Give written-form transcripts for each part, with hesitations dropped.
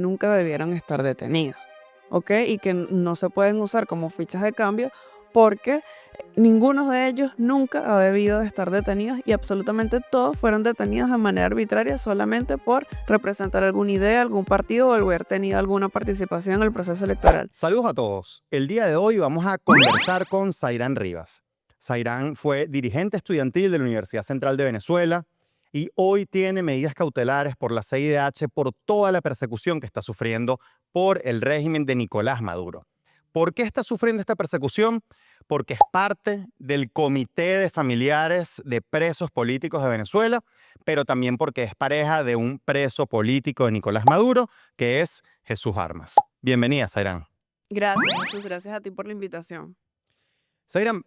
nunca debieron estar detenidos, ¿ok? Y que no se pueden usar como fichas de cambio porque ninguno de ellos nunca ha debido de estar detenidos y absolutamente todos fueron detenidos de manera arbitraria solamente por representar alguna idea, algún partido o haber tenido alguna participación en el proceso electoral. Saludos a todos. El día de hoy vamos a conversar con Zairán Rivas. Zairán fue dirigente estudiantil de la Universidad Central de Venezuela y hoy tiene medidas cautelares por la CIDH por toda la persecución que está sufriendo por el régimen de Nicolás Maduro. ¿Por qué está sufriendo esta persecución? Porque es parte del comité de familiares de presos políticos de Venezuela, pero también porque es pareja de un preso político de Nicolás Maduro, que es Jesús Armas. Bienvenida, Zairán. Gracias, Jesús, gracias a ti por la invitación. Zairam,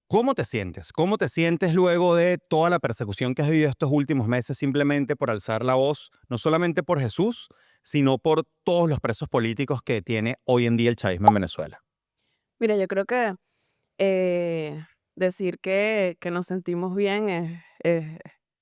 ¿cómo te sientes? ¿Cómo te sientes luego de toda la persecución que has vivido estos últimos meses simplemente por alzar la voz, no solamente por Jesús, sino por todos los presos políticos que tiene hoy en día el chavismo en Venezuela? Mira, yo creo que decir que nos sentimos bien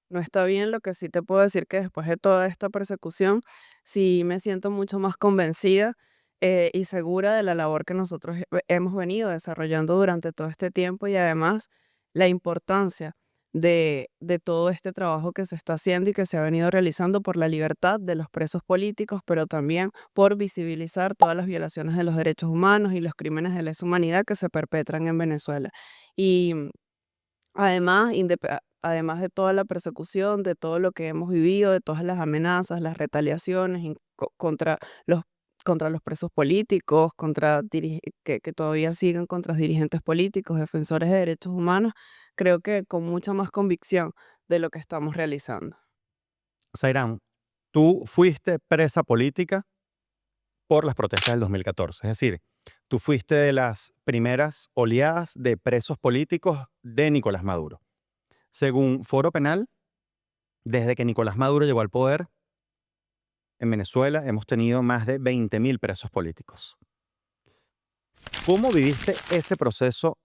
no está bien. Lo que sí te puedo decir que después de toda esta persecución, sí me siento mucho más convencida y segura de la labor que nosotros hemos venido desarrollando durante todo este tiempo y además la importancia de todo este trabajo que se está haciendo y que se ha venido realizando por la libertad de los presos políticos, pero también por visibilizar todas las violaciones de los derechos humanos y los crímenes de lesa humanidad que se perpetran en Venezuela. Y además, además de toda la persecución, de todo lo que hemos vivido, de todas las amenazas, las retaliaciones los, contra los presos políticos, que todavía siguen contra dirigentes políticos, defensores de derechos humanos, creo que con mucha más convicción de lo que estamos realizando. Zairán, tú fuiste presa política por las protestas del 2014, es decir, tú fuiste de las primeras oleadas de presos políticos de Nicolás Maduro. Según Foro Penal, desde que Nicolás Maduro llegó al poder, en Venezuela hemos tenido más de 20.000 presos políticos. ¿Cómo viviste ese proceso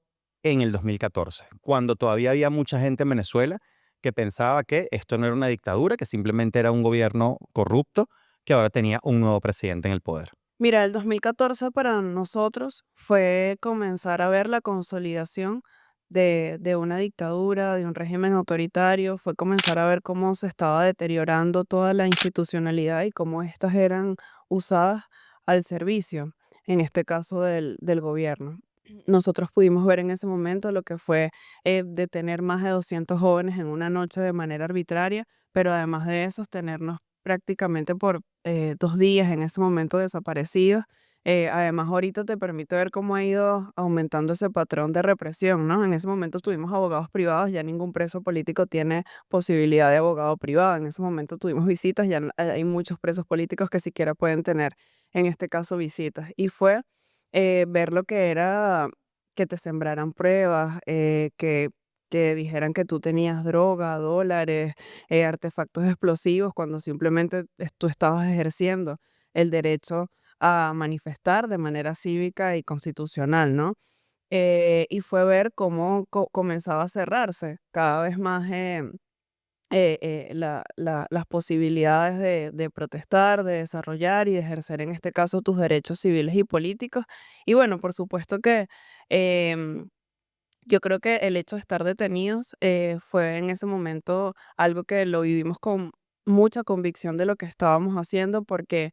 en el 2014, cuando todavía había mucha gente en Venezuela que pensaba que esto no era una dictadura, que simplemente era un gobierno corrupto, que ahora tenía un nuevo presidente en el poder? Mira, el 2014 para nosotros fue comenzar a ver la consolidación de una dictadura, de un régimen autoritario, fue comenzar a ver cómo se estaba deteriorando toda la institucionalidad y cómo éstas eran usadas al servicio, en este caso del gobierno. Nosotros pudimos ver en ese momento lo que fue detener más de 200 jóvenes en una noche de manera arbitraria, pero además de eso, tenernos prácticamente por 2 días en ese momento desaparecidos. Además, ahorita te permite ver cómo ha ido aumentando ese patrón de represión, ¿no? En ese momento tuvimos abogados privados, ya ningún preso político tiene posibilidad de abogado privado. En ese momento tuvimos visitas, ya hay muchos presos políticos que siquiera pueden tener, en este caso, visitas. Y fue ver lo que era que te sembraran pruebas, que dijeran que tú tenías droga, dólares, artefactos explosivos, cuando simplemente tú estabas ejerciendo el derecho a manifestar de manera cívica y constitucional, ¿no? Y fue ver cómo comenzaba a cerrarse cada vez más las posibilidades de protestar, de desarrollar y de ejercer, en este caso, tus derechos civiles y políticos. Y bueno, por supuesto que em, yo creo que el hecho de estar detenidos fue en ese momento algo que lo vivimos con mucha convicción de lo que estábamos haciendo, porque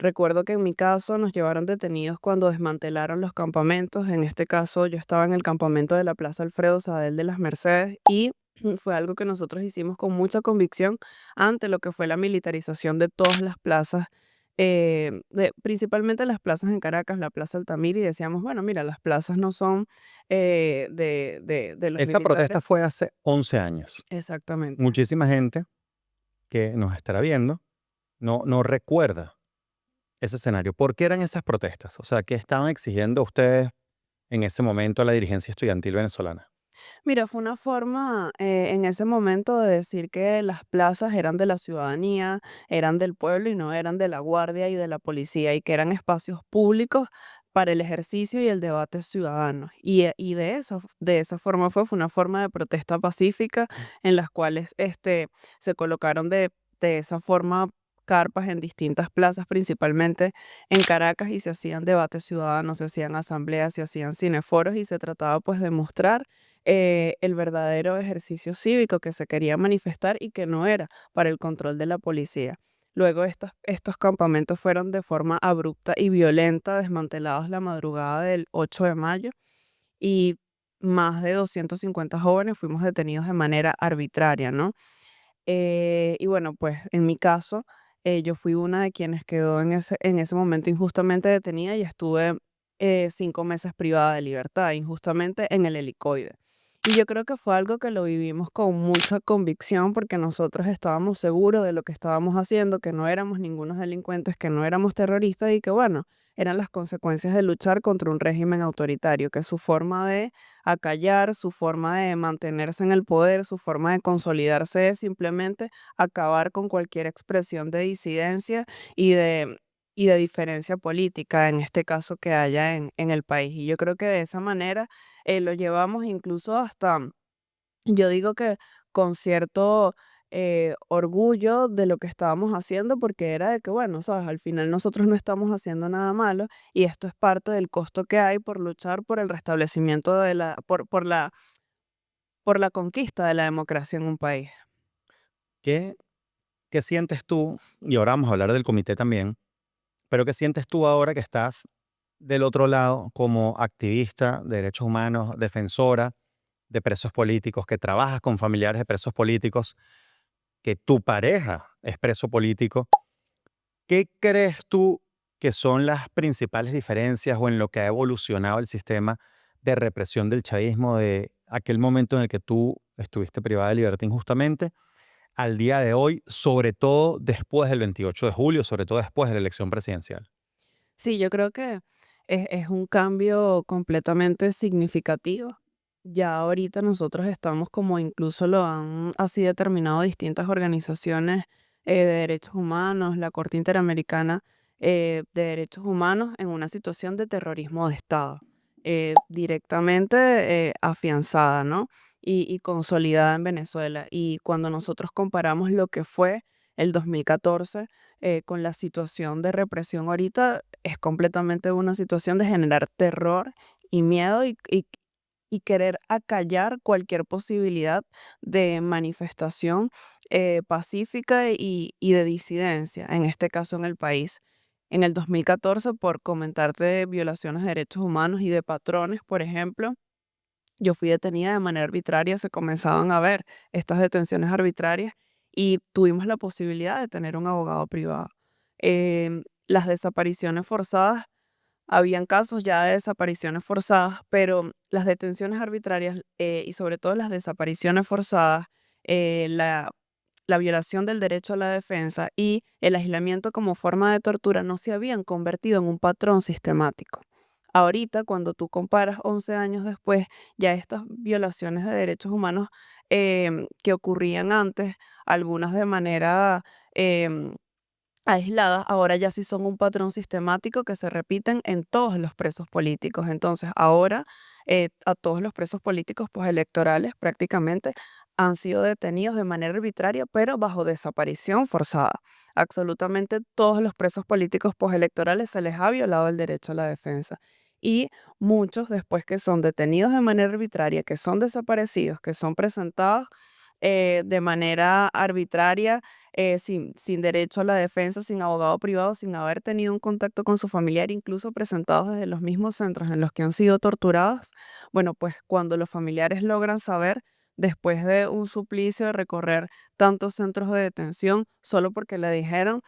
recuerdo que en mi caso nos llevaron detenidos cuando desmantelaron los campamentos. En este caso yo estaba en el campamento de la Plaza Alfredo Sadel de las Mercedes y fue algo que nosotros hicimos con mucha convicción ante lo que fue la militarización de todas las plazas, principalmente las plazas en Caracas, la Plaza Altamira, y decíamos, bueno, mira, las plazas no son de los Esa militares. protesta fue hace 11 años. Exactamente. Muchísima gente que nos estará viendo no recuerda ese escenario. ¿Por qué eran esas protestas? O sea, ¿qué estaban exigiendo ustedes en ese momento a la dirigencia estudiantil venezolana? Mira, fue una forma en ese momento de decir que las plazas eran de la ciudadanía, eran del pueblo y no eran de la guardia y de la policía, y que eran espacios públicos para el ejercicio y el debate ciudadano. Y de esa forma fue una forma de protesta pacífica en las cuales se colocaron de esa forma carpas en distintas plazas, principalmente en Caracas, y se hacían debates ciudadanos, se hacían asambleas, se hacían cineforos y se trataba pues de mostrar el verdadero ejercicio cívico que se quería manifestar y que no era para el control de la policía. Luego estos campamentos fueron de forma abrupta y violenta desmantelados la madrugada del 8 de mayo y más de 250 jóvenes fuimos detenidos de manera arbitraria, ¿no? Y bueno, pues en mi caso, yo fui una de quienes quedó en ese momento injustamente detenida y estuve 5 meses privada de libertad, injustamente en el helicoide. Y yo creo que fue algo que lo vivimos con mucha convicción porque nosotros estábamos seguros de lo que estábamos haciendo, que no éramos ningunos delincuentes, que no éramos terroristas y que bueno, eran las consecuencias de luchar contra un régimen autoritario, que su forma de acallar, su forma de mantenerse en el poder, su forma de consolidarse es simplemente acabar con cualquier expresión de disidencia y y de diferencia política, en este caso que haya en el país. Y yo creo que de esa manera lo llevamos incluso hasta, yo digo que con cierto orgullo de lo que estábamos haciendo, porque era de que, bueno, sabes, al final nosotros no estamos haciendo nada malo y esto es parte del costo que hay por luchar por el restablecimiento de por la conquista de la democracia en un país. ¿Qué, qué sientes tú? Y ahora vamos a hablar del comité también, pero ¿qué sientes tú ahora que estás del otro lado como activista de derechos humanos, defensora de presos políticos, que trabajas con familiares de presos políticos, que tu pareja es preso político? ¿Qué crees tú que son las principales diferencias o en lo que ha evolucionado el sistema de represión del chavismo de aquel momento en el que tú estuviste privada de libertad injustamente al día de hoy, sobre todo después del 28 de julio, sobre todo después de la elección presidencial? Sí, yo creo que es un cambio completamente significativo. Ya ahorita nosotros estamos como incluso lo han así determinado distintas organizaciones de derechos humanos, la Corte Interamericana de Derechos Humanos, en una situación de terrorismo de Estado, directamente afianzada, ¿no? Y consolidada en Venezuela. Y cuando nosotros comparamos lo que fue el 2014 con la situación de represión ahorita, es completamente una situación de generar terror y miedo y querer acallar cualquier posibilidad de manifestación pacífica y de disidencia, en este caso en el país. En el 2014, por comentarte violaciones de derechos humanos y de patrones, por ejemplo, yo fui detenida de manera arbitraria, se comenzaban a ver estas detenciones arbitrarias y tuvimos la posibilidad de tener un abogado privado. Las desapariciones forzadas, habían casos ya de desapariciones forzadas, pero las detenciones arbitrarias y sobre todo las desapariciones forzadas, la violación del derecho a la defensa y el aislamiento como forma de tortura no se habían convertido en un patrón sistemático. Ahorita, cuando tú comparas 11 años después, ya estas violaciones de derechos humanos que ocurrían antes, algunas de manera em, aisladas, ahora ya sí son un patrón sistemático que se repiten en todos los presos políticos. Entonces, ahora a todos los presos políticos postelectorales prácticamente han sido detenidos de manera arbitraria, pero bajo desaparición forzada. Absolutamente todos los presos políticos postelectorales se les ha violado el derecho a la defensa. Y muchos, después que son detenidos de manera arbitraria, que son desaparecidos, que son presentados de manera arbitraria, sin derecho a la defensa, sin abogado privado, sin haber tenido un contacto con su familiar, incluso presentados desde los mismos centros en los que han sido torturados. Bueno, pues cuando los familiares logran saber, después de un suplicio de recorrer tantos centros de detención, solo porque le dijeron,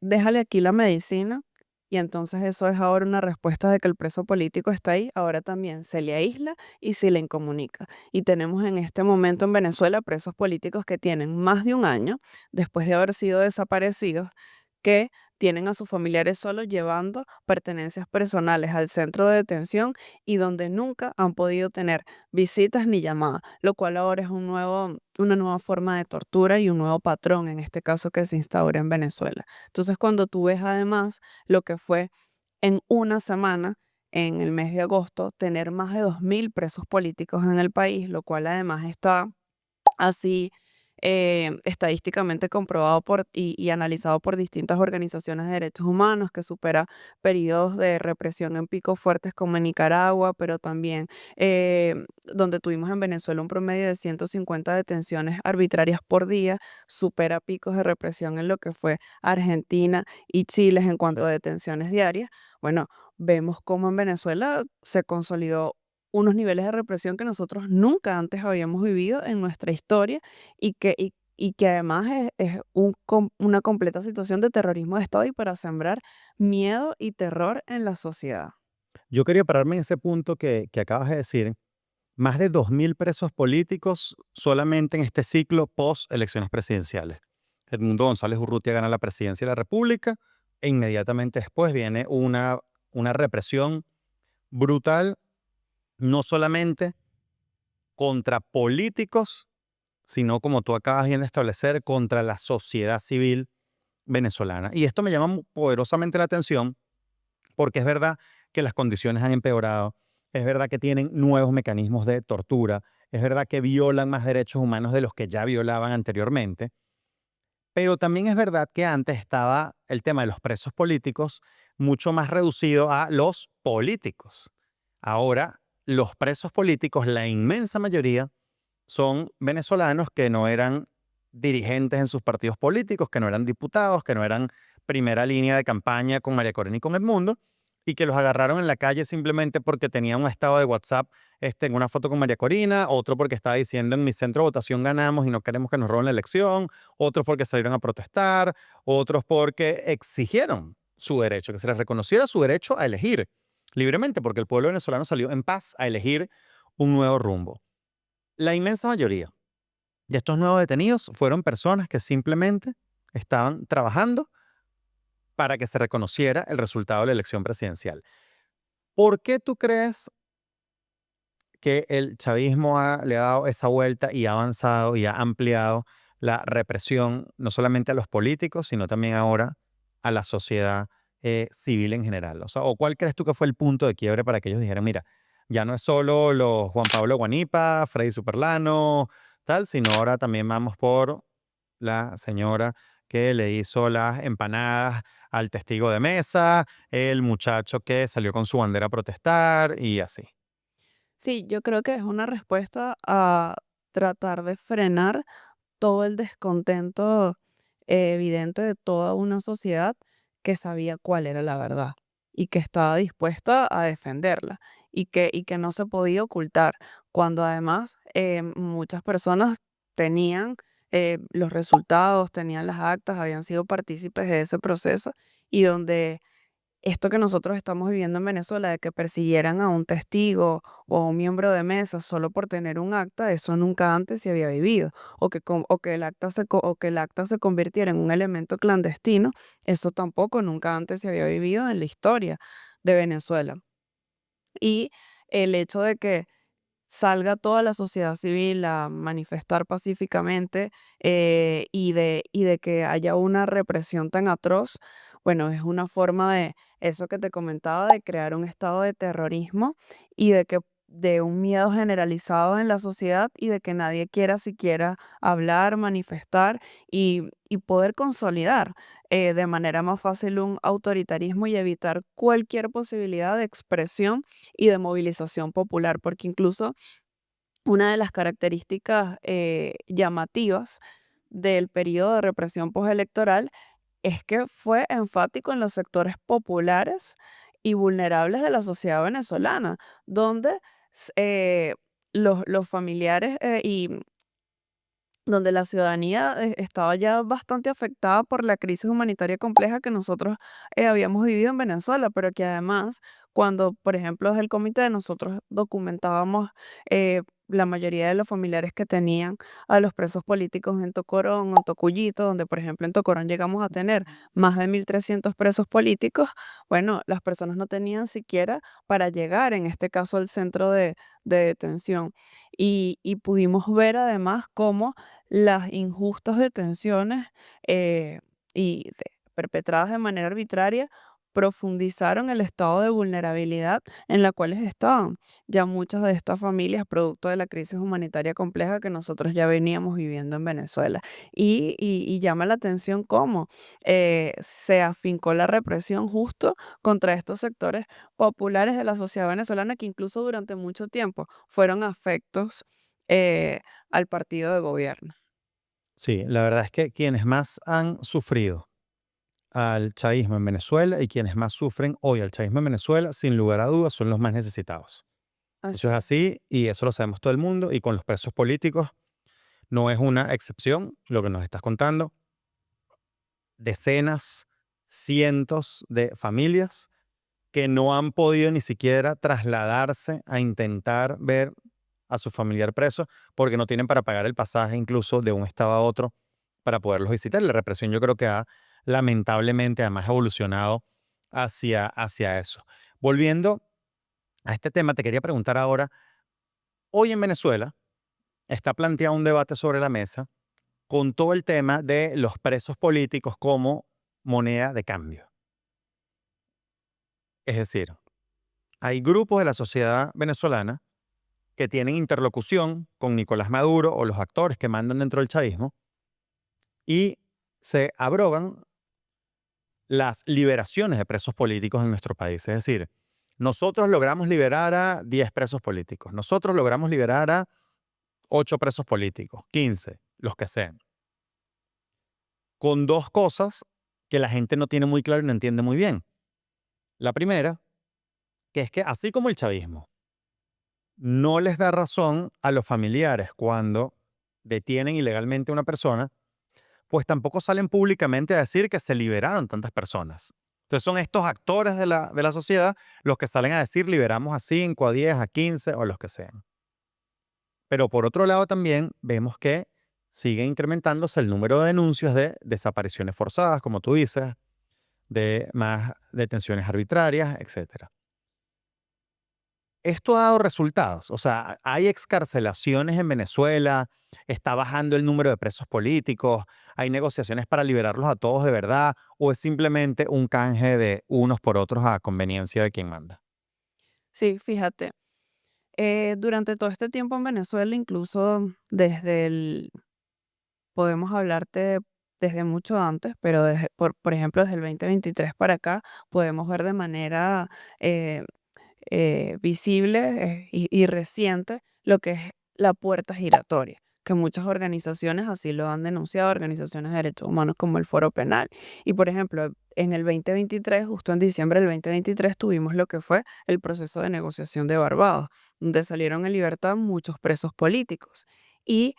déjale aquí la medicina. Y entonces eso es ahora una respuesta de que el preso político está ahí, ahora también se le aísla y se le incomunica. Y tenemos en este momento en Venezuela presos políticos que tienen más de un año después de haber sido desaparecidos, que tienen a sus familiares solos llevando pertenencias personales al centro de detención y donde nunca han podido tener visitas ni llamadas, lo cual ahora es una nueva forma de tortura y un nuevo patrón, en este caso que se instaura en Venezuela. Entonces, cuando tú ves además lo que fue en una semana, en el mes de agosto, tener más de 2000 presos políticos en el país, lo cual además está así estadísticamente comprobado y analizado por distintas organizaciones de derechos humanos, que supera periodos de represión en picos fuertes como en Nicaragua, pero también donde tuvimos en Venezuela un promedio de 150 detenciones arbitrarias por día, supera picos de represión en lo que fue Argentina y Chile en cuanto a detenciones diarias. Bueno, vemos cómo en Venezuela se consolidó unos niveles de represión que nosotros nunca antes habíamos vivido en nuestra historia y que además es una completa situación de terrorismo de Estado y para sembrar miedo y terror en la sociedad. Yo quería pararme en ese punto que acabas de decir. Más de 2.000 presos políticos solamente en este ciclo post elecciones presidenciales. Edmundo González Urrutia gana la presidencia de la República e inmediatamente después viene una represión brutal, no solamente contra políticos, sino como tú acabas bien de establecer, contra la sociedad civil venezolana. Y esto me llama poderosamente la atención porque es verdad que las condiciones han empeorado, es verdad que tienen nuevos mecanismos de tortura, es verdad que violan más derechos humanos de los que ya violaban anteriormente, pero también es verdad que antes estaba el tema de los presos políticos mucho más reducido a los políticos. Ahora, los presos políticos, la inmensa mayoría, son venezolanos que no eran dirigentes en sus partidos políticos, que no eran diputados, que no eran primera línea de campaña con María Corina y con Edmundo, y que los agarraron en la calle simplemente porque tenía un estado de WhatsApp en una foto con María Corina, otro porque estaba diciendo en mi centro de votación ganamos y no queremos que nos roben la elección, otros porque salieron a protestar, otros porque exigieron su derecho, que se les reconociera su derecho a elegir libremente, porque el pueblo venezolano salió en paz a elegir un nuevo rumbo. La inmensa mayoría de estos nuevos detenidos fueron personas que simplemente estaban trabajando para que se reconociera el resultado de la elección presidencial. ¿Por qué tú crees que el chavismo le ha dado esa vuelta y ha avanzado y ha ampliado la represión no solamente a los políticos, sino también ahora a la sociedad civil en general? O sea, ¿o cuál crees tú que fue el punto de quiebre para que ellos dijeran, mira, ya no es solo los Juan Pablo Guanipa, Freddy Superlano, tal, sino ahora también vamos por la señora que le hizo las empanadas al testigo de mesa, el muchacho que salió con su bandera a protestar y así? Sí, yo creo que es una respuesta a tratar de frenar todo el descontento evidente de toda una sociedad que sabía cuál era la verdad y que estaba dispuesta a defenderla y que no se podía ocultar, cuando además muchas personas tenían los resultados, tenían las actas, habían sido partícipes de ese proceso y donde esto que nosotros estamos viviendo en Venezuela, de que persiguieran a un testigo o a un miembro de mesa solo por tener un acta, eso nunca antes se había vivido. O que o que el acta se convirtiera en un elemento clandestino, eso tampoco nunca antes se había vivido en la historia de Venezuela. Y el hecho de que salga toda la sociedad civil a manifestar pacíficamente y de que haya una represión tan atroz, bueno, es una forma de eso que te comentaba, de crear un estado de terrorismo y de que de un miedo generalizado en la sociedad y de que nadie quiera siquiera hablar, manifestar y poder consolidar de manera más fácil un autoritarismo y evitar cualquier posibilidad de expresión y de movilización popular, porque incluso una de las características llamativas del periodo de represión postelectoral es que fue enfático en los sectores populares y vulnerables de la sociedad venezolana, donde s- eh, los familiares y donde la ciudadanía estaba ya bastante afectada por la crisis humanitaria compleja que nosotros habíamos vivido en Venezuela, pero que además, cuando, por ejemplo, desde el comité nosotros documentábamos la mayoría de los familiares que tenían a los presos políticos en Tocorón o en Tocuyito, donde, por ejemplo, en Tocorón llegamos a tener más de 1.300 presos políticos, bueno, las personas no tenían siquiera para llegar, en este caso, al centro de detención. Y pudimos ver además cómo las injustas detenciones, y perpetradas de manera arbitraria profundizaron el estado de vulnerabilidad en la cual estaban ya muchas de estas familias, producto de la crisis humanitaria compleja que nosotros ya veníamos viviendo en Venezuela. Y llama la atención cómo se afincó la represión justo contra estos sectores populares de la sociedad venezolana que incluso durante mucho tiempo fueron afectos eh, al partido de gobierno. Sí, la verdad es que quienes más han sufrido al chavismo en Venezuela y quienes más sufren hoy al chavismo en Venezuela, sin lugar a dudas, son los más necesitados. Eso Así es es. así y eso lo sabemos todo el mundo y con los presos políticos no es una excepción lo que nos estás contando. Decenas, cientos de familias que no han podido ni siquiera trasladarse a intentar ver a su familiar preso porque no tienen para pagar el pasaje incluso de un estado a otro para poderlos visitar. La represión yo creo que ha lamentablemente además evolucionado hacia eso. Volviendo a este tema, te quería preguntar ahora, hoy en Venezuela está planteado un debate sobre la mesa con todo el tema de los presos políticos como moneda de cambio. Es decir, hay grupos de la sociedad venezolana que tienen interlocución con Nicolás Maduro o los actores que mandan dentro del chavismo y se abrogan las liberaciones de presos políticos en nuestro país. Es decir, nosotros logramos liberar a 10 presos políticos, nosotros logramos liberar a 8 presos políticos, 15, los que sean, con dos cosas que la gente no tiene muy claro y no entiende muy bien. La primera, que es que así como el chavismo no les da razón a los familiares cuando detienen ilegalmente a una persona, pues tampoco salen públicamente a decir que se liberaron tantas personas. Entonces son estos actores de la sociedad los que salen a decir liberamos a 5, a 10, a 15 o a los que sean. Pero por otro lado también vemos que sigue incrementándose el número de denuncias de desapariciones forzadas, como tú dices, de más detenciones arbitrarias, etcétera. Esto ha dado resultados. O sea, hay excarcelaciones en Venezuela, está bajando el número de presos políticos, hay negociaciones para liberarlos a todos de verdad, o es simplemente un canje de unos por otros a conveniencia de quien manda. Sí, fíjate, durante todo este tiempo en Venezuela, incluso podemos hablarte desde mucho antes, pero por ejemplo, desde el 2023 para acá, podemos ver de manera eh, visible y reciente lo que es la puerta giratoria, que muchas organizaciones así lo han denunciado, organizaciones de derechos humanos como el Foro Penal. Y por ejemplo, en el 2023, justo en diciembre del 2023, tuvimos lo que fue el proceso de negociación de Barbados, donde salieron en libertad muchos presos políticos. Y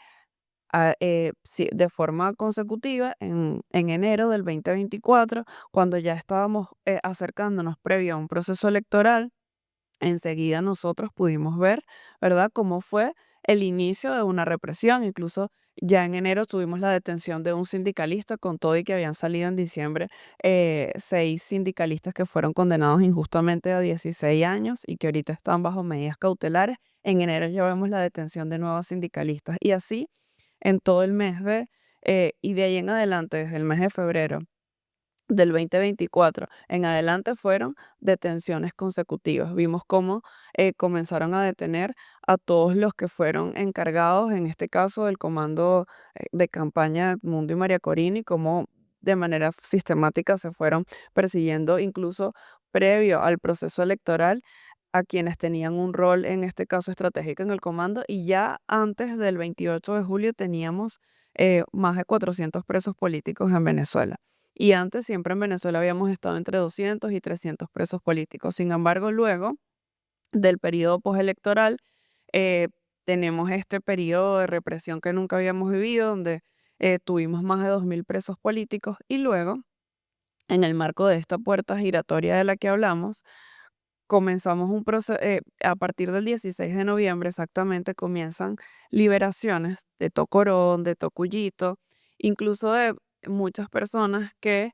sí, de forma consecutiva, en enero del 2024, cuando ya estábamos acercándonos previo a un proceso electoral, enseguida nosotros pudimos ver, ¿verdad?, cómo fue el inicio de una represión. Incluso ya en enero tuvimos la detención de un sindicalista con todo y que habían salido en diciembre 6 sindicalistas que fueron condenados injustamente a 16 años y que ahorita están bajo medidas cautelares. En enero ya vemos la detención de nuevos sindicalistas y así en todo el mes y de ahí en adelante, desde el mes de febrero del 2024 en adelante fueron detenciones consecutivas. Vimos cómo comenzaron a detener a todos los que fueron encargados, en este caso del comando de campaña de Mundo y María Corina, y cómo de manera sistemática se fueron persiguiendo, incluso previo al proceso electoral, a quienes tenían un rol, en este caso estratégico, en el comando, y ya antes del 28 de julio teníamos más de 400 presos políticos en Venezuela. Y antes siempre en Venezuela habíamos estado entre 200 y 300 presos políticos. Sin embargo, luego del periodo postelectoral, eh, tenemos este periodo de represión que nunca habíamos vivido, donde tuvimos más de 2.000 presos políticos y luego, en el marco de esta puerta giratoria de la que hablamos, comenzamos un proceso, a partir del 16 de noviembre exactamente comienzan liberaciones de Tocorón, de Tocuyito, incluso de muchas personas que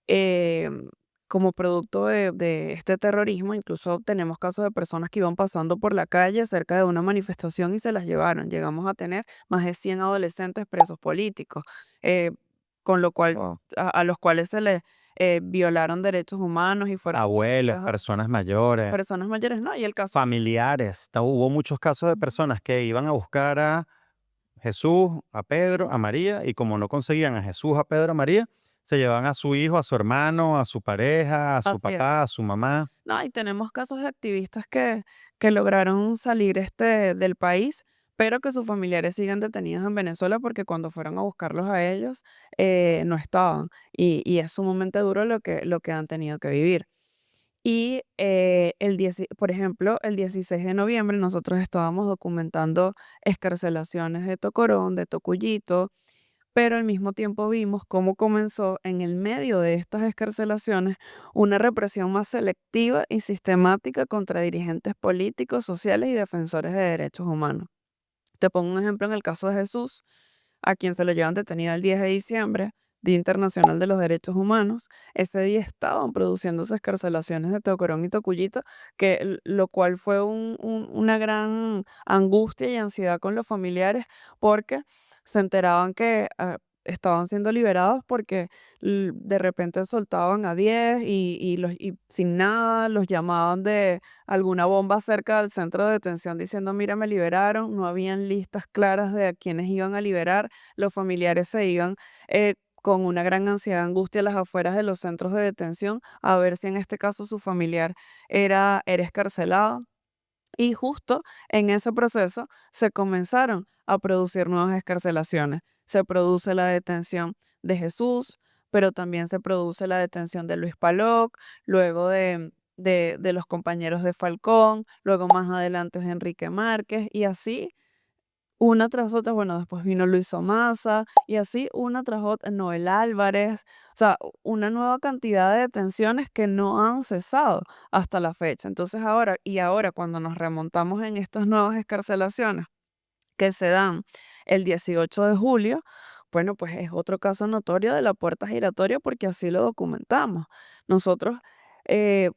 eh, como producto de este terrorismo, incluso tenemos casos de personas que iban pasando por la calle cerca de una manifestación y se las llevaron. Llegamos a tener más de 100 adolescentes presos políticos, eh, con lo cual Wow. a los cuales se les violaron derechos humanos y fueron Abuelos, sometidos a personas mayores, personas mayores, ¿no? Y el caso, familiares. Hubo muchos casos de ujú, personas que iban a buscar a Jesús, a Pedro, a María, y como no conseguían a Jesús, a Pedro, a María, se llevaban a su hijo, a su hermano, a su pareja, a su así es. papá, a su mamá. No, y tenemos casos de activistas que lograron salir del país, pero que sus familiares siguen detenidos en Venezuela porque cuando fueron a buscarlos a ellos no estaban. Y es sumamente duro lo que han tenido que vivir. Y por ejemplo, el 16 de noviembre nosotros estábamos documentando excarcelaciones de Tocorón, de Tocuyito, pero al mismo tiempo vimos cómo comenzó en el medio de estas excarcelaciones una represión más selectiva y sistemática contra dirigentes políticos, sociales y defensores de derechos humanos. Te pongo un ejemplo en el caso de Jesús, a quien se lo llevan detenida el 10 de diciembre, Día Internacional de los Derechos Humanos. Ese día estaban produciéndose excarcelaciones de Tocorón y Tocuyito, lo cual fue una gran angustia y ansiedad con los familiares porque se enteraban que estaban siendo liberados porque de repente soltaban a 10 y sin nada los llamaban de alguna bomba cerca del centro de detención diciendo, mira, me liberaron, no habían listas claras de a quienes iban a liberar, los familiares se iban con una gran ansiedad, angustia a las afueras de los centros de detención a ver si en este caso su familiar era escarcelado. Y justo en ese proceso se comenzaron a producir nuevas excarcelaciones. Se produce la detención de Jesús, pero también se produce la detención de Luis Paloc, luego de los compañeros de Falcón, luego más adelante de Enrique Márquez, y así una tras otra, bueno, después vino Luis Omasa, y así una tras otra, Noel Álvarez, o sea, una nueva cantidad de detenciones que no han cesado hasta la fecha. Entonces ahora cuando nos remontamos en estas nuevas escarcelaciones que se dan el 18 de julio, bueno, pues es otro caso notorio de la puerta giratoria porque así lo documentamos. Nosotros, eh,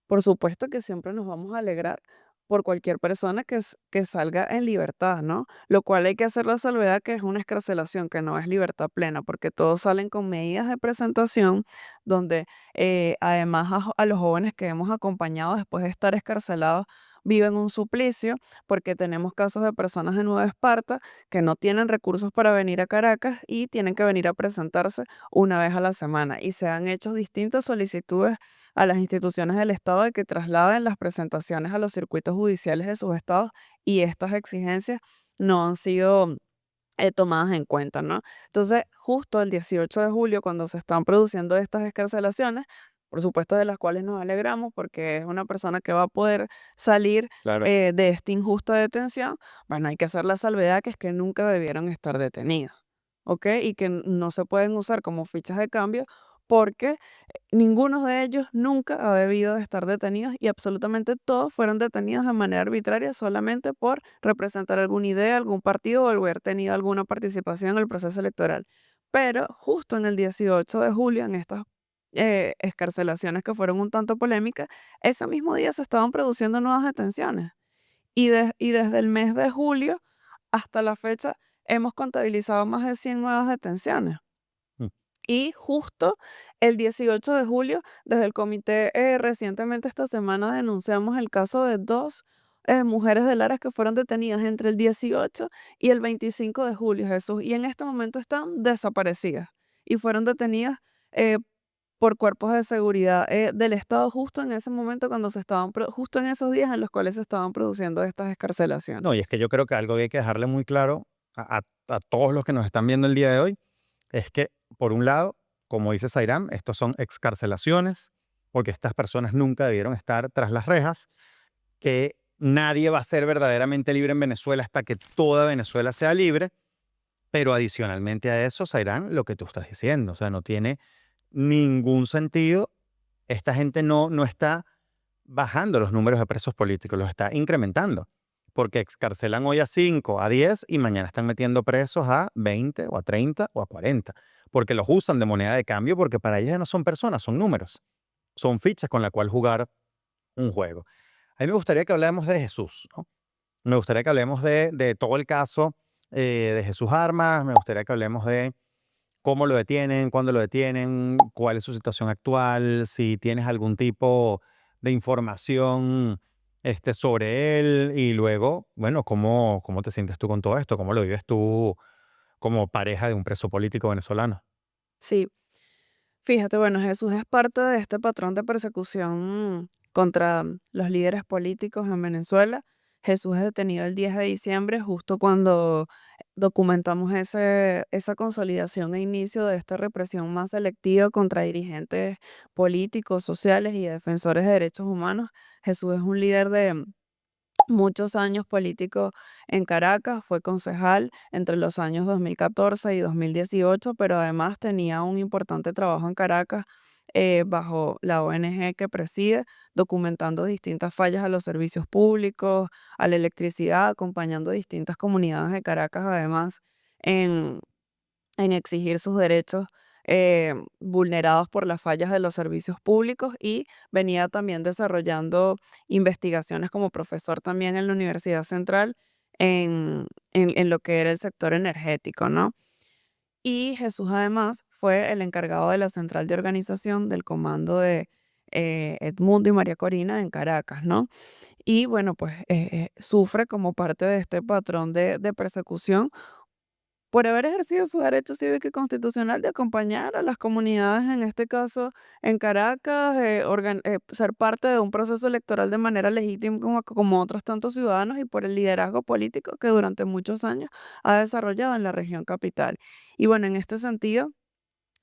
por supuesto que siempre nos vamos a alegrar por cualquier persona que salga en libertad, ¿no? Lo cual hay que hacer la salvedad que es una escarcelación, que no es libertad plena, porque todos salen con medidas de presentación donde además a los jóvenes que hemos acompañado después de estar escarcelados viven un suplicio, porque tenemos casos de personas de Nueva Esparta que no tienen recursos para venir a Caracas y tienen que venir a presentarse una vez a la semana. Y se han hecho distintas solicitudes a las instituciones del Estado de que trasladen las presentaciones a los circuitos judiciales de sus estados y estas exigencias no han sido tomadas en cuenta, ¿no? Entonces, justo el 18 de julio, cuando se están produciendo estas escarcelaciones, por supuesto de las cuales nos alegramos porque es una persona que va a poder salir Claro. de esta injusta detención, bueno, hay que hacer la salvedad que es que nunca debieron estar detenidos, ¿ok? Y que no se pueden usar como fichas de cambio porque ninguno de ellos nunca ha debido de estar detenidos y absolutamente todos fueron detenidos de manera arbitraria solamente por representar alguna idea, algún partido o haber tenido alguna participación en el proceso electoral. Pero justo en el 18 de julio, en estas escarcelaciones que fueron un tanto polémicas, ese mismo día se estaban produciendo nuevas detenciones. Y desde el mes de julio hasta la fecha hemos contabilizado más de 100 nuevas detenciones. Mm. Y justo el 18 de julio, desde el comité, recientemente esta semana denunciamos el caso de dos mujeres de Lares que fueron detenidas entre el 18 y el 25 de julio, Jesús, y en este momento están desaparecidas y fueron detenidas eh, por cuerpos de seguridad del Estado justo en ese momento cuando justo en esos días en los cuales se estaban produciendo estas escarcelaciones. No, y es que yo creo que algo que hay que dejarle muy claro a todos los que nos están viendo el día de hoy es que, por un lado, como dice Sairam, estos son excarcelaciones, porque estas personas nunca debieron estar tras las rejas, que nadie va a ser verdaderamente libre en Venezuela hasta que toda Venezuela sea libre, pero adicionalmente a eso, Sairam, lo que tú estás diciendo, o sea, no tiene ningún sentido. Esta gente no está bajando los números de presos políticos, los está incrementando, porque excarcelan hoy a 5, a 10 y mañana están metiendo presos a 20 o a 30 o a 40, porque los usan de moneda de cambio, porque para ellos ya no son personas, son números, son fichas con la cual jugar un juego. A mí me gustaría que hablemos de Jesús, ¿no? Me gustaría que hablemos de todo el caso de Jesús Armas, me gustaría que hablemos de ¿Cómo lo detienen? ¿Cuándo lo detienen? ¿Cuál es su situación actual? Si tienes algún tipo de información sobre él. Y luego, bueno, ¿cómo te sientes tú con todo esto? ¿Cómo lo vives tú como pareja de un preso político venezolano? Sí, fíjate, bueno, Jesús es parte de este patrón de persecución contra los líderes políticos en Venezuela. Jesús es detenido el 10 de diciembre, justo cuando documentamos esa consolidación e inicio de esta represión más selectiva contra dirigentes políticos, sociales y defensores de derechos humanos. Jesús es un líder de muchos años político en Caracas, fue concejal entre los años 2014 y 2018, pero además tenía un importante trabajo en Caracas bajo la ONG que preside, documentando distintas fallas a los servicios públicos, a la electricidad, acompañando distintas comunidades de Caracas, además en exigir sus derechos vulnerados por las fallas de los servicios públicos, y venía también desarrollando investigaciones como profesor también en la Universidad Central en lo que era el sector energético, ¿no? Y Jesús además fue el encargado de la central de organización del comando de Edmundo y María Corina en Caracas, ¿no? Y bueno, pues sufre como parte de este patrón de persecución por haber ejercido su derecho cívico y constitucional de acompañar a las comunidades, en este caso en Caracas, ser parte de un proceso electoral de manera legítima como otros tantos ciudadanos, y por el liderazgo político que durante muchos años ha desarrollado en la región capital. Y bueno, en este sentido,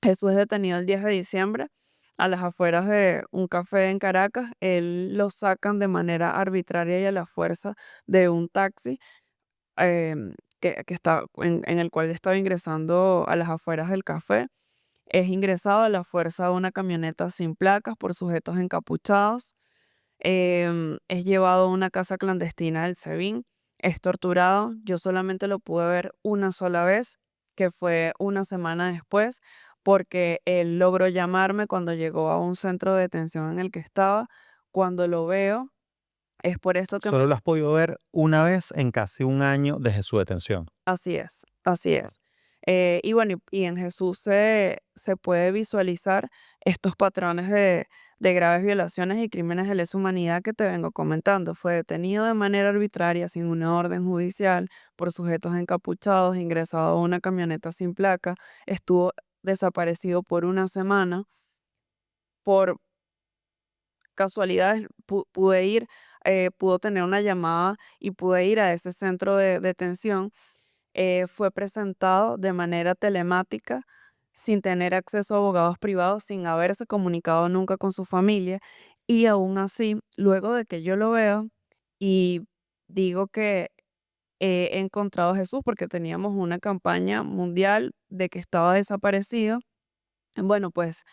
Jesús es detenido el 10 de diciembre a las afueras de un café en Caracas. Él lo sacan de manera arbitraria y a la fuerza de un taxi que está en el cual estaba ingresando a las afueras del café. Es ingresado a la fuerza de una camioneta sin placas por sujetos encapuchados. Es llevado a una casa clandestina del SEBIN. Es torturado. Yo solamente lo pude ver una sola vez, que fue una semana después, porque él logró llamarme cuando llegó a un centro de detención en el que estaba. Cuando lo veo, es por esto que Solo lo has podido ver una vez en casi un año desde su detención. así es, así es. Y bueno, y en Jesús se puede visualizar estos patrones de graves violaciones y crímenes de lesa humanidad que te vengo comentando. Fue detenido de manera arbitraria, sin una orden judicial, por sujetos encapuchados, ingresado a una camioneta sin placa, estuvo desaparecido por una semana. Por casualidades pude ir, pudo tener una llamada y pude ir a ese centro de detención. Fue presentado de manera telemática, sin tener acceso a abogados privados, sin haberse comunicado nunca con su familia. Y aún así, luego de que yo lo veo y digo que he encontrado a Jesús, porque teníamos una campaña mundial de que estaba desaparecido, bueno, pues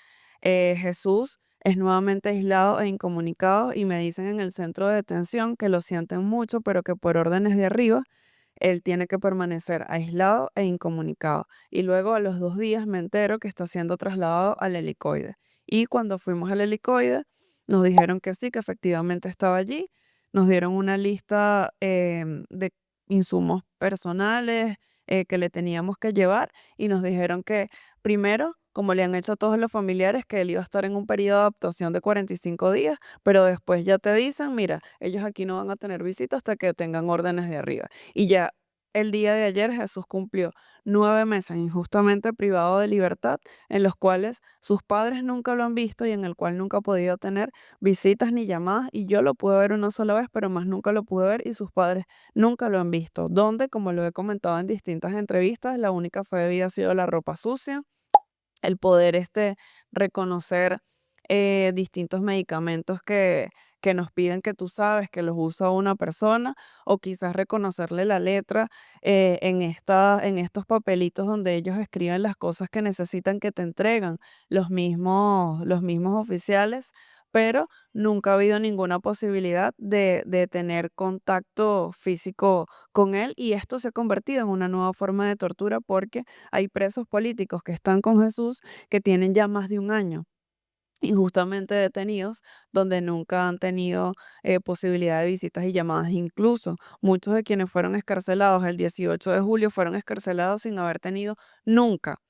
Jesús es nuevamente aislado e incomunicado, y me dicen en el centro de detención que lo sienten mucho, pero que por órdenes de arriba él tiene que permanecer aislado e incomunicado. Y luego a los 2 días me entero que está siendo trasladado al helicoide. Y cuando fuimos al helicoide, nos dijeron que sí, que efectivamente estaba allí. Nos dieron una lista de insumos personales que le teníamos que llevar, y nos dijeron que primero, como le han hecho a todos los familiares, que él iba a estar en un periodo de adaptación de 45 días, pero después ya te dicen, mira, ellos aquí no van a tener visita hasta que tengan órdenes de arriba. Y ya el día de ayer Jesús cumplió 9 meses injustamente privado de libertad, en los cuales sus padres nunca lo han visto y en el cual nunca ha podido tener visitas ni llamadas. Y yo lo pude ver una sola vez, pero más nunca lo pude ver, y sus padres nunca lo han visto. Donde, como lo he comentado en distintas entrevistas, la única fe había sido la ropa sucia, el poder reconocer distintos medicamentos que nos piden, que tú sabes que los usa una persona, o quizás reconocerle la letra en estos papelitos donde ellos escriben las cosas que necesitan que te entregan los mismos oficiales, pero nunca ha habido ninguna posibilidad de tener contacto físico con él, y esto se ha convertido en una nueva forma de tortura, porque hay presos políticos que están con Jesús que tienen ya más de un año injustamente detenidos, donde nunca han tenido posibilidad de visitas y llamadas. Incluso muchos de quienes fueron escarcelados el 18 de julio fueron escarcelados sin haber tenido nunca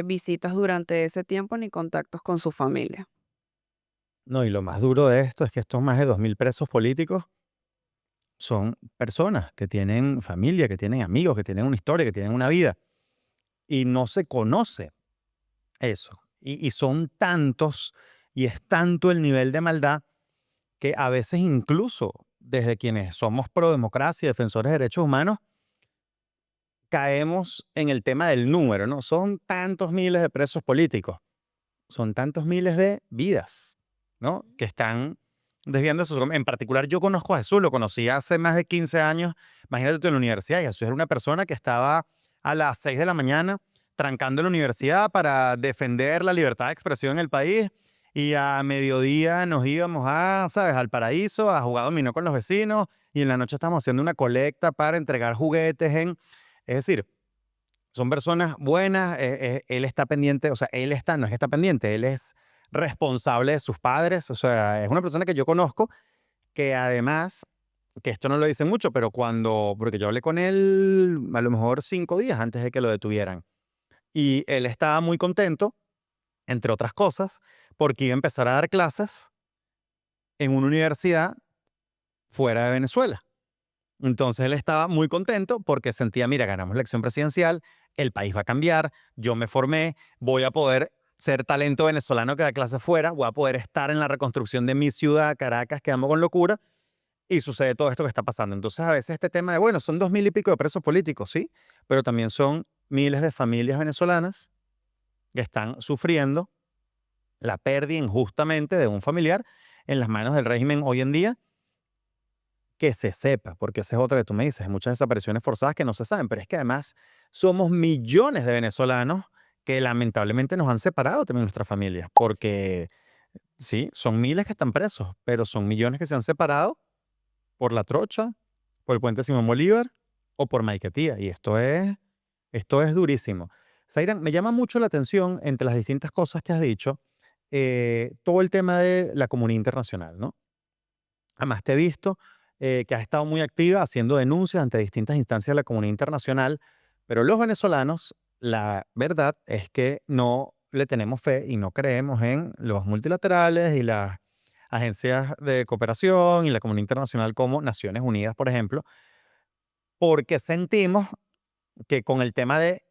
visitas durante ese tiempo ni contactos con su familia. No, y lo más duro de esto es que estos más de 2.000 presos políticos son personas que tienen familia, que tienen amigos, que tienen una historia, que tienen una vida, y no se conoce eso. Y son tantos, y es tanto el nivel de maldad que a veces incluso desde quienes somos pro democracia y defensores de derechos humanos, caemos en el tema del número, ¿no? Son tantos miles de presos políticos, son tantos miles de vidas, ¿no? Que están desviando su... En particular, yo conozco a Jesús, lo conocí hace más de 15 años, imagínate tú en la universidad, y Jesús era una persona que estaba a las 6 de la mañana trancando la universidad para defender la libertad de expresión en el país, y a mediodía nos íbamos a, ¿sabes?, al paraíso, a jugar dominó con los vecinos, y en la noche estamos haciendo una colecta para entregar juguetes en... Es decir, son personas buenas, él está pendiente, o sea, él está, no es que está pendiente, él es responsable de sus padres, o sea, es una persona que yo conozco que además, que esto no lo dicen mucho, pero cuando, porque yo hablé con él a lo mejor 5 días antes de que lo detuvieran, y él estaba muy contento, entre otras cosas, porque iba a empezar a dar clases en una universidad fuera de Venezuela. Entonces él estaba muy contento porque sentía, mira, ganamos la elección presidencial, el país va a cambiar, yo me formé, voy a poder ser talento venezolano que da clase fuera, voy a poder estar en la reconstrucción de mi ciudad, Caracas, que amo con locura, y sucede todo esto que está pasando. Entonces a veces este tema de, bueno, son 2.000 y pico de presos políticos, sí, pero también son miles de familias venezolanas que están sufriendo la pérdida injustamente de un familiar en las manos del régimen hoy en día, que se sepa, porque esa es otra que tú me dices, hay muchas desapariciones forzadas que no se saben, pero es que además somos millones de venezolanos que lamentablemente nos han separado también nuestras familias, porque sí, son miles que están presos, pero son millones que se han separado por La Trocha, por el puente Simón Bolívar o por Maiquetía, y esto es durísimo. Zairan, me llama mucho la atención entre las distintas cosas que has dicho, todo el tema de la comunidad internacional, ¿no? Además, te he visto que has estado muy activa haciendo denuncias ante distintas instancias de la comunidad internacional, pero los venezolanos, la verdad es que no le tenemos fe y no creemos en los multilaterales y las agencias de cooperación y la comunidad internacional como Naciones Unidas, por ejemplo, porque sentimos que con el tema de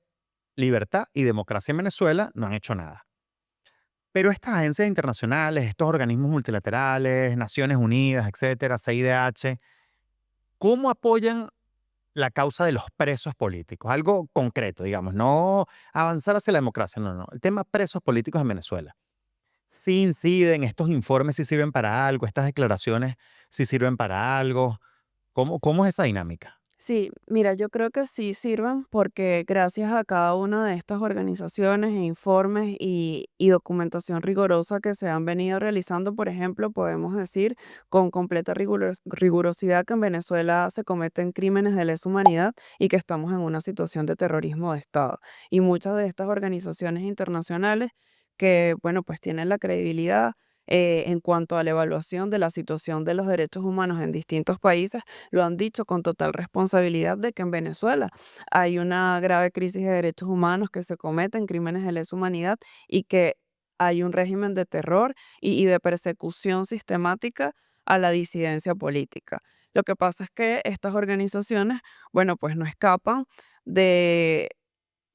libertad y democracia en Venezuela no han hecho nada. Pero estas agencias internacionales, estos organismos multilaterales, Naciones Unidas, etcétera, CIDH, ¿cómo apoyan la causa de los presos políticos? Algo concreto, digamos, no avanzar hacia la democracia, no, no. El tema presos políticos en Venezuela. Sí inciden, estos informes sí sirven para algo, estas declaraciones sí sirven para algo. ¿Cómo es esa dinámica? Sí, mira, yo creo que sí sirven porque gracias a cada una de estas organizaciones e informes y documentación rigurosa que se han venido realizando, por ejemplo, podemos decir con completa rigurosidad que en Venezuela se cometen crímenes de lesa humanidad y que estamos en una situación de terrorismo de Estado. Y muchas de estas organizaciones internacionales que, bueno, pues tienen la credibilidad en cuanto a la evaluación de la situación de los derechos humanos en distintos países, lo han dicho con total responsabilidad de que en Venezuela hay una grave crisis de derechos humanos, que se cometen crímenes de lesa humanidad y que hay un régimen de terror y de persecución sistemática a la disidencia política. Lo que pasa es que estas organizaciones, bueno, pues no escapan de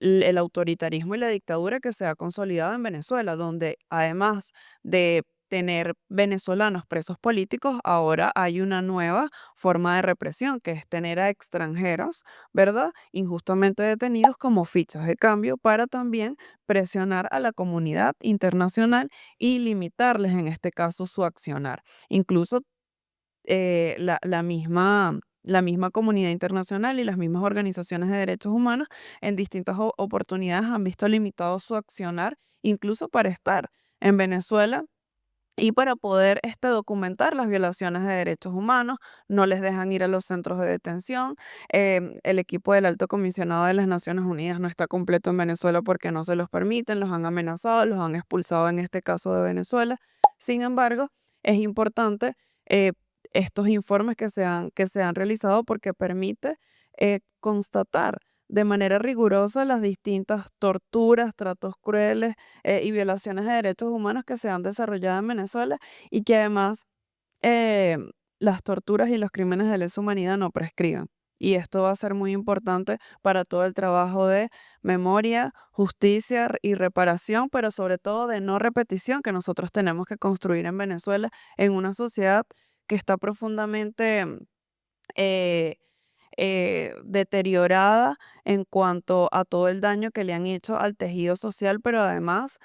el autoritarismo y la dictadura que se ha consolidado en Venezuela, donde además de tener venezolanos presos políticos, ahora hay una nueva forma de represión, que es tener a extranjeros, ¿verdad?, injustamente detenidos como fichas de cambio para también presionar a la comunidad internacional y limitarles, en este caso, su accionar. Incluso la misma comunidad internacional y las mismas organizaciones de derechos humanos en distintas oportunidades han visto limitado su accionar, incluso para estar en Venezuela y para poder documentar las violaciones de derechos humanos. No les dejan ir a los centros de detención. El equipo del Alto Comisionado de las Naciones Unidas no está completo en Venezuela porque no se los permiten, los han amenazado, los han expulsado en este caso de Venezuela. Sin embargo, es importante eh, estos informes que se han realizado porque permite constatar de manera rigurosa las distintas torturas, tratos crueles y violaciones de derechos humanos que se han desarrollado en Venezuela y que además eh, las torturas y los crímenes de lesa humanidad no prescriban. Y esto va a ser muy importante para todo el trabajo de memoria, justicia y reparación, pero sobre todo de no repetición que nosotros tenemos que construir en Venezuela, en una sociedad que está profundamente eh, deteriorada en cuanto a todo el daño que le han hecho al tejido social, pero además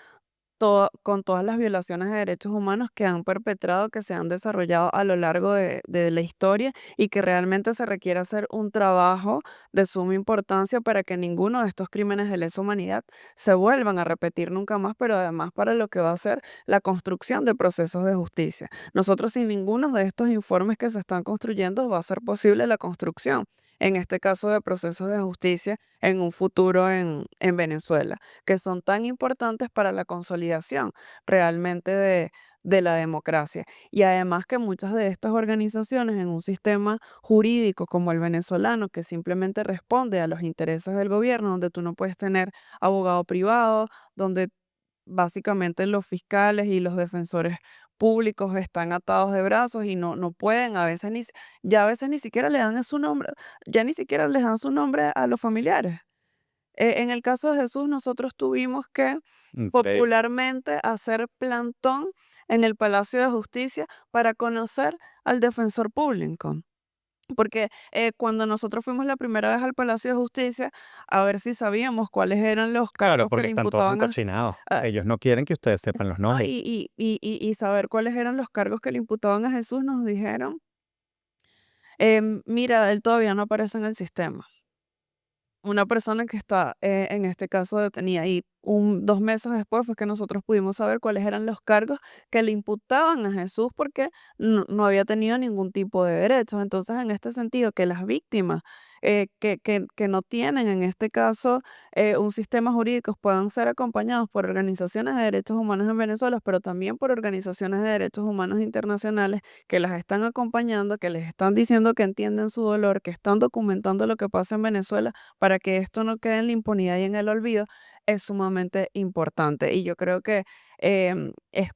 con todas las violaciones de derechos humanos que han perpetrado, que se han desarrollado a lo largo de la historia y que realmente se requiere hacer un trabajo de suma importancia para que ninguno de estos crímenes de lesa humanidad se vuelvan a repetir nunca más, pero además para lo que va a ser la construcción de procesos de justicia. Nosotros sin ninguno de estos informes que se están construyendo va a ser posible la construcción, en este caso de procesos de justicia en un futuro en Venezuela, que son tan importantes para la consolidación realmente de la democracia. Y además que muchas de estas organizaciones en un sistema jurídico como el venezolano, que simplemente responde a los intereses del gobierno, donde tú no puedes tener abogado privado, donde básicamente los fiscales y los defensores públicos están atados de brazos y no pueden, a veces ya a veces ni siquiera le dan su nombre, ya ni siquiera les dan su nombre a los familiares. En el caso de Jesús, nosotros tuvimos que Increíble. popularmente hacer plantón en el Palacio de Justicia para conocer al defensor público. Porque cuando nosotros fuimos la primera vez al Palacio de Justicia, a ver si sabíamos cuáles eran los Claro, cargos que porque le están todos imputaban encochinados. a- Ellos no quieren que ustedes sepan los no, nombres. y saber cuáles eran los cargos que le imputaban a Jesús, nos dijeron, mira, él todavía no aparece en el sistema. Una persona que está, en este caso, detenida. Y 2 meses después fue que nosotros pudimos saber cuáles eran los cargos que le imputaban a Jesús porque no había tenido ningún tipo de derechos. Entonces, en este sentido, que las víctimas que no tienen, en este caso, un sistema jurídico, puedan ser acompañados por organizaciones de derechos humanos en Venezuela, pero también por organizaciones de derechos humanos internacionales que las están acompañando, que les están diciendo que entienden su dolor, que están documentando lo que pasa en Venezuela para que esto no quede en la impunidad y en el olvido, es sumamente importante. Y yo creo que es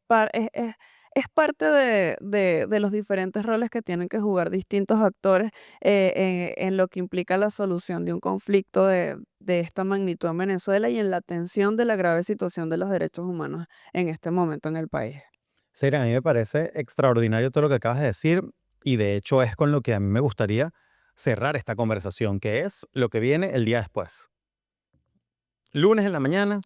parte de los diferentes roles que tienen que jugar distintos actores en lo que implica la solución de un conflicto de esta magnitud en Venezuela y en la atención de la grave situación de los derechos humanos en este momento en el país. Seira, a mí me parece extraordinario todo lo que acabas de decir y de hecho es con lo que a mí me gustaría cerrar esta conversación, que es lo que viene el día después. Lunes en la mañana,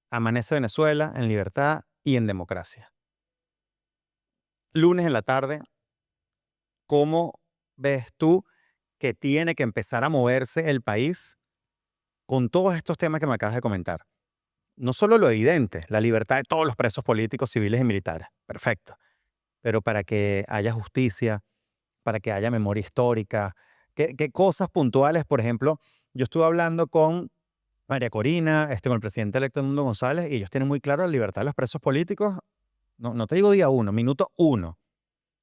amanece Venezuela en libertad y en democracia. Lunes en la tarde, ¿cómo ves tú que tiene que empezar a moverse el país con todos estos temas que me acabas de comentar? No solo lo evidente, la libertad de todos los presos políticos, civiles y militares, perfecto, pero para que haya justicia, para que haya memoria histórica, qué cosas puntuales, por ejemplo, yo estuve hablando con María Corina, con el presidente electo Edmundo González, y ellos tienen muy claro la libertad de los presos políticos, no te digo día uno, minuto uno,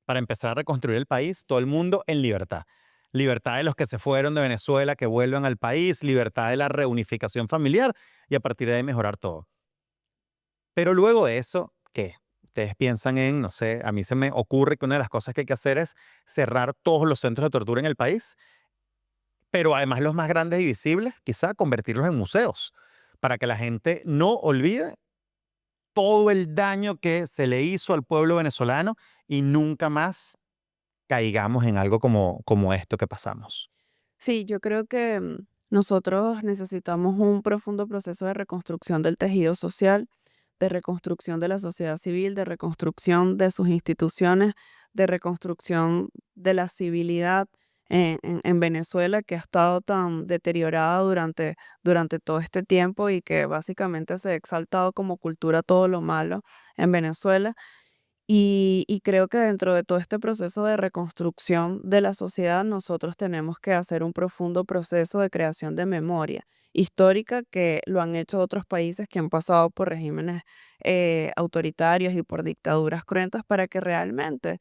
para empezar a reconstruir el país, todo el mundo en libertad. Libertad de los que se fueron de Venezuela, que vuelvan al país, libertad de la reunificación familiar y a partir de ahí mejorar todo. Pero luego de eso, ¿qué? Ustedes piensan en, no sé, a mí se me ocurre que una de las cosas que hay que hacer es cerrar todos los centros de tortura en el país, pero además los más grandes y visibles, quizá convertirlos en museos, para que la gente no olvide todo el daño que se le hizo al pueblo venezolano y nunca más caigamos en algo como esto que pasamos. Sí, yo creo que nosotros necesitamos un profundo proceso de reconstrucción del tejido social, de reconstrucción de la sociedad civil, de reconstrucción de sus instituciones, de reconstrucción de la civilidad en Venezuela, que ha estado tan deteriorada durante todo este tiempo y que básicamente se ha exaltado como cultura todo lo malo en Venezuela. Y creo que dentro de todo este proceso de reconstrucción de la sociedad, nosotros tenemos que hacer un profundo proceso de creación de memoria histórica que lo han hecho otros países que han pasado por regímenes autoritarios y por dictaduras cruentas para que realmente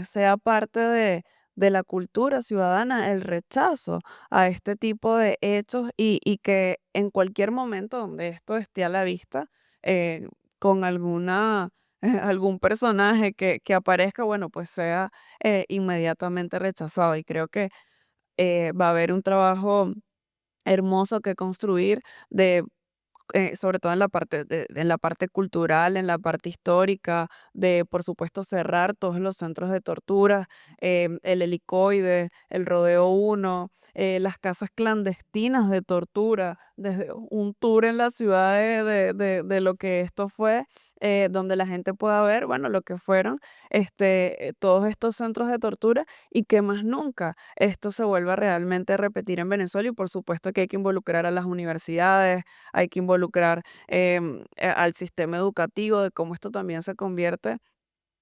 sea parte de la cultura ciudadana el rechazo a este tipo de hechos y que en cualquier momento donde esto esté a la vista, con alguna, algún personaje que aparezca, bueno, pues sea inmediatamente rechazado. Y creo que va a haber un trabajo hermoso que construir de sobre todo en la parte en la parte cultural, en la parte histórica, de, por supuesto, cerrar todos los centros de tortura, el Helicoide, el Rodeo 1, las casas clandestinas de tortura, desde un tour en la ciudad de lo que esto fue, donde la gente pueda ver, bueno, lo que fueron, todos estos centros de tortura y que más nunca esto se vuelva realmente a repetir en Venezuela. Y por supuesto que hay que involucrar a las universidades, hay que involucrar al sistema educativo, de cómo esto también se convierte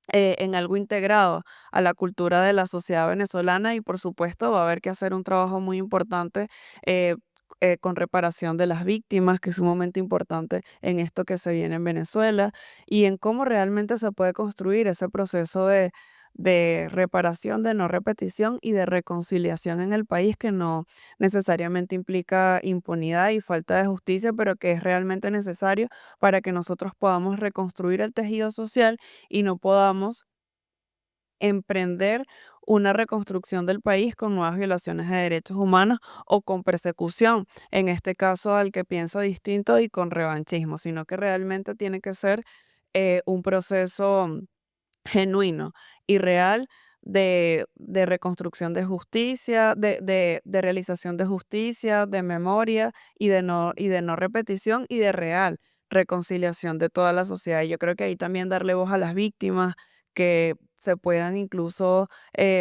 en algo integrado a la cultura de la sociedad venezolana. Y por supuesto va a haber que hacer un trabajo muy importante eh, con reparación de las víctimas, que es sumamente importante en esto que se viene en Venezuela, y en cómo realmente se puede construir ese proceso de reparación, de no repetición y de reconciliación en el país, que no necesariamente implica impunidad y falta de justicia, pero que es realmente necesario para que nosotros podamos reconstruir el tejido social y no podamos emprender una reconstrucción del país con nuevas violaciones de derechos humanos o con persecución, en este caso al que piensa distinto, y con revanchismo, sino que realmente tiene que ser un proceso genuino y real de reconstrucción de justicia, de realización de justicia, de memoria y de no repetición y de real reconciliación de toda la sociedad. Y yo creo que ahí también darle voz a las víctimas, que se puedan incluso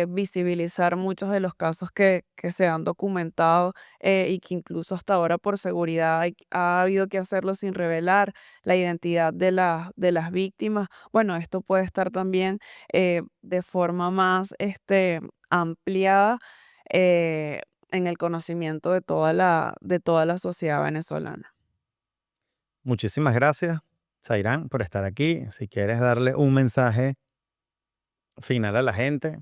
visibilizar muchos de los casos que se han documentado, y que incluso hasta ahora por seguridad ha habido que hacerlo sin revelar la identidad de las víctimas. Bueno, esto puede estar también de forma más ampliada en el conocimiento de toda la sociedad venezolana. Muchísimas gracias, Zairán, por estar aquí. Si quieres darle un mensaje final a la gente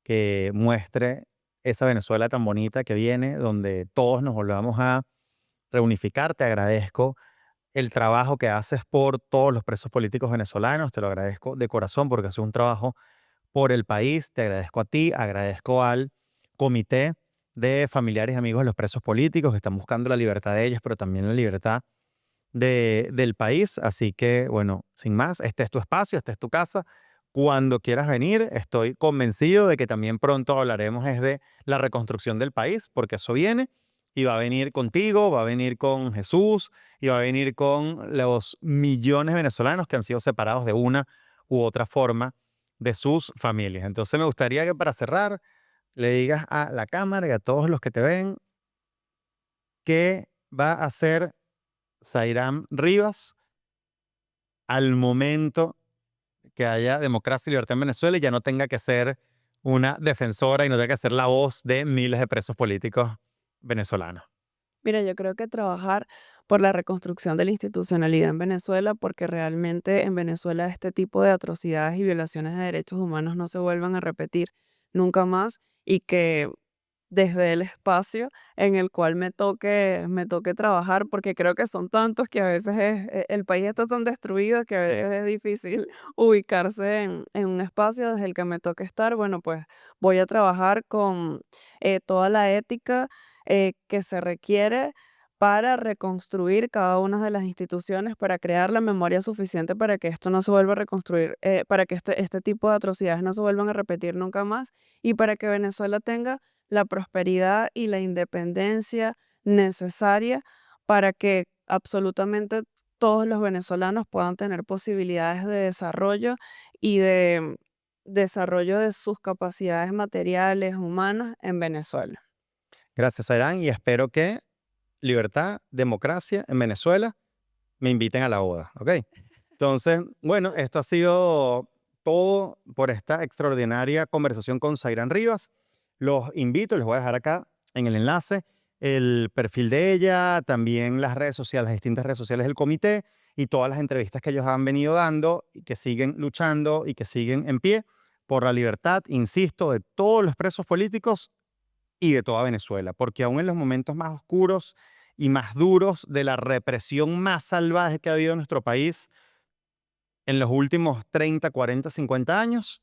que muestre esa Venezuela tan bonita que viene, donde todos nos volvamos a reunificar, te agradezco el trabajo que haces por todos los presos políticos venezolanos, te lo agradezco de corazón porque haces un trabajo por el país, te agradezco a ti, agradezco al comité de familiares y amigos de los presos políticos que están buscando la libertad de ellos, pero también la libertad del país. Así que, bueno, sin más, este es tu espacio, esta es tu casa. Cuando quieras venir, estoy convencido de que también pronto hablaremos es de la reconstrucción del país, porque eso viene y va a venir contigo, va a venir con Jesús y va a venir con los millones de venezolanos que han sido separados de una u otra forma de sus familias. Entonces me gustaría que para cerrar le digas a la cámara y a todos los que te ven qué va a hacer Zairán Rivas al momento que haya democracia y libertad en Venezuela y ya no tenga que ser una defensora y no tenga que ser la voz de miles de presos políticos venezolanos. Mira, yo creo que trabajar por la reconstrucción de la institucionalidad en Venezuela, porque realmente en Venezuela este tipo de atrocidades y violaciones de derechos humanos no se vuelvan a repetir nunca más, y que desde el espacio en el cual me toque trabajar, porque creo que son tantos que a veces el país está tan destruido que a Sí. veces es difícil ubicarse en un espacio desde el que me toque estar. Bueno, pues voy a trabajar con toda la ética que se requiere para reconstruir cada una de las instituciones, para crear la memoria suficiente para que esto no se vuelva a reconstruir, para que este tipo de atrocidades no se vuelvan a repetir nunca más, y para que Venezuela tenga la prosperidad y la independencia necesaria para que absolutamente todos los venezolanos puedan tener posibilidades de desarrollo y de desarrollo de sus capacidades materiales, humanas en Venezuela. Gracias, Zairán, y espero que libertad, democracia en Venezuela me inviten a la boda, ¿ok? Entonces, bueno, esto ha sido todo por esta extraordinaria conversación con Zairán Rivas. Los invito, les voy a dejar acá en el enlace el perfil de ella, también las redes sociales, las distintas redes sociales del comité y todas las entrevistas que ellos han venido dando y que siguen luchando y que siguen en pie por la libertad, insisto, de todos los presos políticos y de toda Venezuela, porque aún en los momentos más oscuros y más duros de la represión más salvaje que ha habido en nuestro país en los últimos 30, 40, 50 años,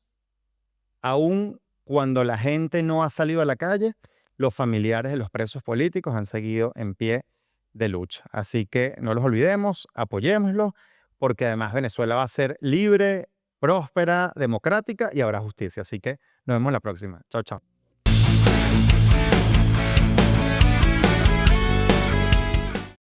aún cuando la gente no ha salido a la calle, los familiares de los presos políticos han seguido en pie de lucha. Así que no los olvidemos, apoyémoslos, porque además Venezuela va a ser libre, próspera, democrática y habrá justicia. Así que nos vemos la próxima. Chao, chao.